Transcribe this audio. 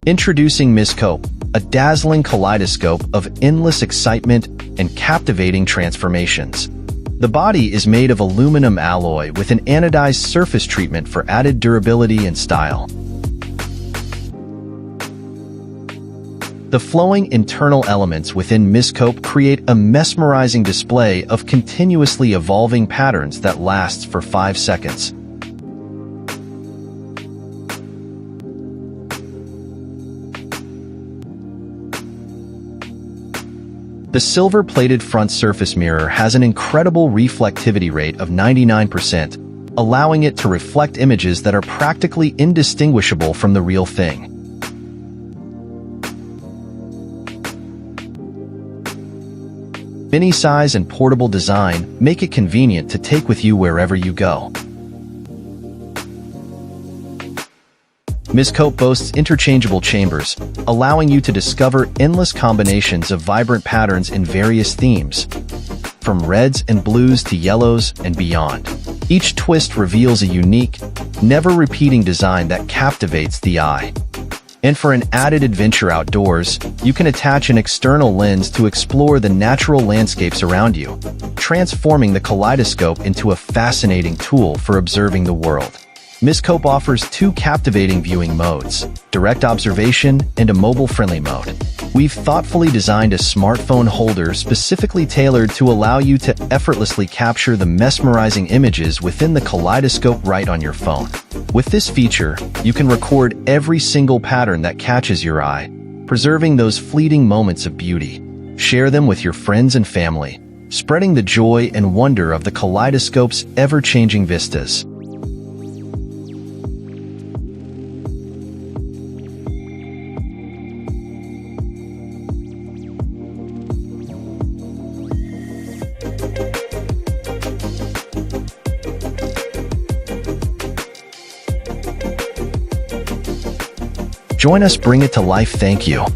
Introducing Miscope, a dazzling kaleidoscope of endless excitement and captivating transformations. The body is made of aluminum alloy with an anodized surface treatment for added durability and style. The flowing internal elements within Miscope create a mesmerizing display of continuously evolving patterns that lasts for 5 seconds. The silver-plated front surface mirror has an incredible reflectivity rate of 99%, allowing it to reflect images that are practically indistinguishable from the real thing. Mini size and portable design make it convenient to take with you wherever you go. Miscope boasts interchangeable chambers, allowing you to discover endless combinations of vibrant patterns in various themes, from reds and blues to yellows and beyond. Each twist reveals a unique, never-repeating design that captivates the eye. And for an added adventure outdoors, you can attach an external lens to explore the natural landscapes around you, transforming the kaleidoscope into a fascinating tool for observing the world. Miscope offers 2 captivating viewing modes, direct observation and a mobile-friendly mode. We've thoughtfully designed a smartphone holder specifically tailored to allow you to effortlessly capture the mesmerizing images within the kaleidoscope right on your phone. With this feature, you can record every single pattern that catches your eye, preserving those fleeting moments of beauty. Share them with your friends and family, spreading the joy and wonder of the kaleidoscope's ever-changing vistas. Join us, bring it to life. Thank you.